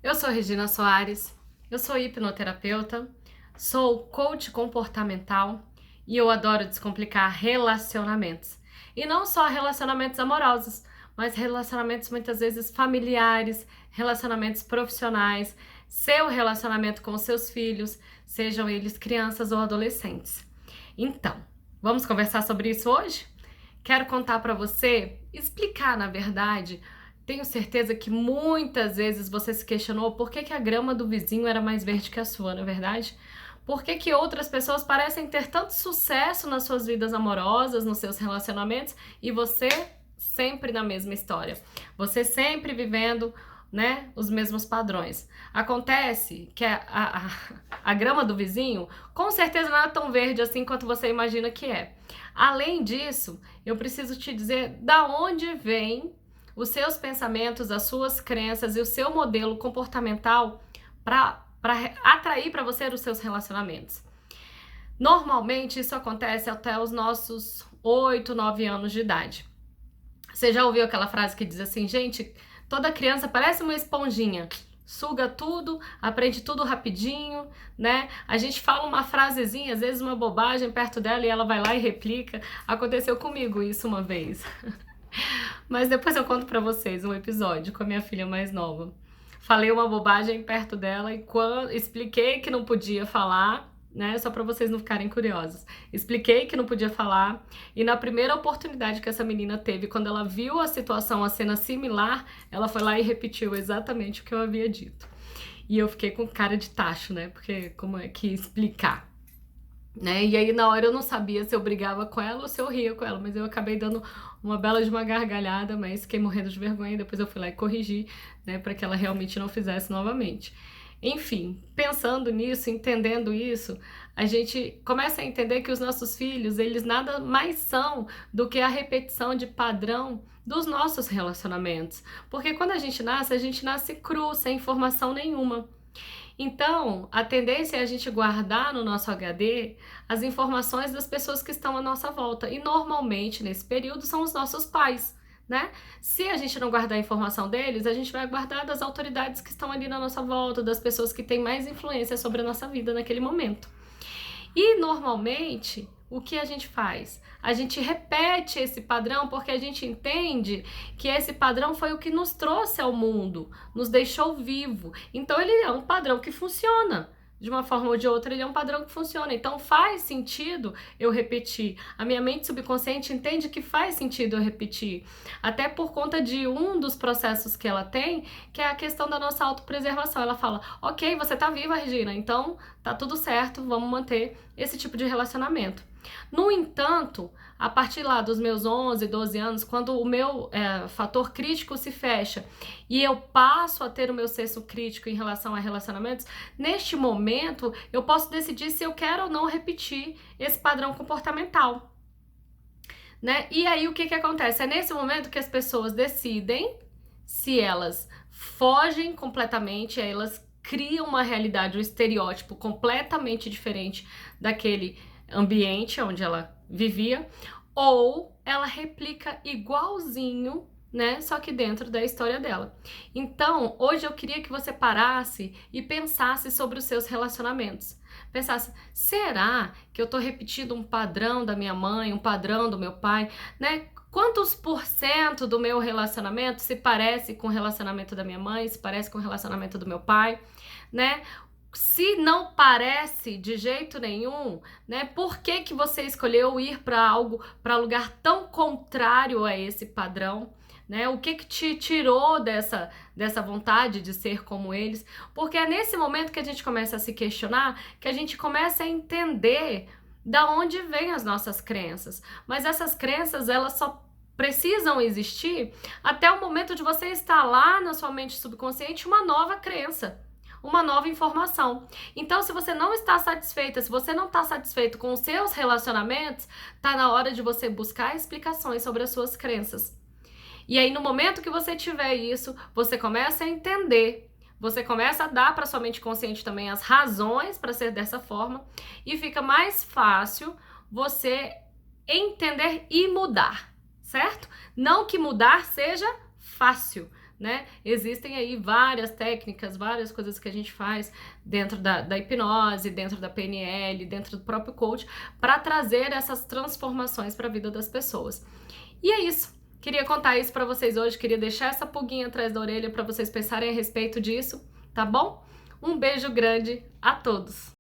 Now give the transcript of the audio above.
Eu sou Regina Soares, eu sou hipnoterapeuta, sou coach comportamental e eu adoro descomplicar relacionamentos. E não só relacionamentos amorosos, mas relacionamentos muitas vezes familiares, relacionamentos profissionais, seu relacionamento com seus filhos, sejam eles crianças ou adolescentes. Então, vamos conversar sobre isso hoje? Quero contar para você, explicar na verdade. Tenho certeza que muitas vezes você se questionou por que a grama do vizinho era mais verde que a sua, não é verdade? Por que outras pessoas parecem ter tanto sucesso nas suas vidas amorosas, nos seus relacionamentos, e você sempre na mesma história? Você sempre vivendo, né, os mesmos padrões. Acontece que a grama do vizinho com certeza não é tão verde assim quanto você imagina que é. Além disso, eu preciso te dizer da onde vem os seus pensamentos, as suas crenças e o seu modelo comportamental para atrair para você os seus relacionamentos. Normalmente isso acontece até os nossos 8, 9 anos de idade. Você já ouviu aquela frase que diz assim, gente, toda criança parece uma esponjinha, suga tudo, aprende tudo rapidinho, né? A gente fala uma frasezinha, às vezes uma bobagem perto dela e ela vai lá e replica. Aconteceu comigo isso uma vez. Mas depois eu conto pra vocês um episódio com a minha filha mais nova. Falei uma bobagem perto dela e expliquei que não podia falar, né? Só pra vocês não ficarem curiosos. Expliquei que não podia falar e na primeira oportunidade que essa menina teve, quando ela viu a situação, a cena similar, ela foi lá e repetiu exatamente o que eu havia dito. E eu fiquei com cara de tacho, né? Porque como é que explicar? Né? E aí na hora eu não sabia se eu brigava com ela ou se eu ria com ela, mas eu acabei dando uma bela de uma gargalhada, mas fiquei morrendo de vergonha e depois eu fui lá e corrigi, né, para que ela realmente não fizesse novamente. Enfim, pensando nisso, entendendo isso, a gente começa a entender que os nossos filhos, eles nada mais são do que a repetição de padrão dos nossos relacionamentos. Porque quando a gente nasce cru, sem informação nenhuma. Então, a tendência é a gente guardar no nosso HD as informações das pessoas que estão à nossa volta. E normalmente, nesse período, são os nossos pais, né? Se a gente não guardar a informação deles, a gente vai guardar das autoridades que estão ali na nossa volta, das pessoas que têm mais influência sobre a nossa vida naquele momento. E normalmente, o que a gente faz? A gente repete esse padrão porque a gente entende que esse padrão foi o que nos trouxe ao mundo, nos deixou vivo. Então ele é um padrão que funciona. De uma forma ou de outra, ele é um padrão que funciona. Então faz sentido eu repetir. A minha mente subconsciente entende que faz sentido eu repetir. Até por conta de um dos processos que ela tem, que é a questão da nossa autopreservação. Ela fala, ok, você tá viva, Regina, então tá tudo certo, vamos manter esse tipo de relacionamento. No entanto, a partir lá dos meus 11, 12 anos, quando o meu fator crítico se fecha e eu passo a ter o meu senso crítico em relação a relacionamentos, neste momento eu posso decidir se eu quero ou não repetir esse padrão comportamental, né? E aí o que acontece? É nesse momento que as pessoas decidem se elas fogem completamente, elas criam uma realidade, um estereótipo completamente diferente daquele ambiente onde ela vivia, ou ela replica igualzinho, né? Só que dentro da história dela. Então, hoje eu queria que você parasse e pensasse sobre os seus relacionamentos. Pensasse, será que eu tô repetindo um padrão da minha mãe, um padrão do meu pai, né? Quantos por cento do meu relacionamento se parece com o relacionamento da minha mãe, se parece com o relacionamento do meu pai, né? Se não parece de jeito nenhum, né? Por que você escolheu ir para lugar tão contrário a esse padrão, né? O que te tirou dessa vontade de ser como eles? Porque é nesse momento que a gente começa a se questionar, que a gente começa a entender da onde vêm as nossas crenças. Mas essas crenças, elas só precisam existir até o momento de você instalar na sua mente subconsciente uma nova crença, uma nova informação. Então, se você não está satisfeita, se você não está satisfeito com os seus relacionamentos, tá na hora de você buscar explicações sobre as suas crenças. E aí, no momento que você tiver isso, você começa a entender, você começa a dar para sua mente consciente também as razões para ser dessa forma, e fica mais fácil você entender e mudar, certo? Não que mudar seja fácil, né? Existem aí várias técnicas, várias coisas que a gente faz dentro da hipnose, dentro da PNL, dentro do próprio coach, para trazer essas transformações para a vida das pessoas. E é isso. Queria contar isso para vocês hoje, queria deixar essa pulguinha atrás da orelha para vocês pensarem a respeito disso, tá bom? Um beijo grande a todos!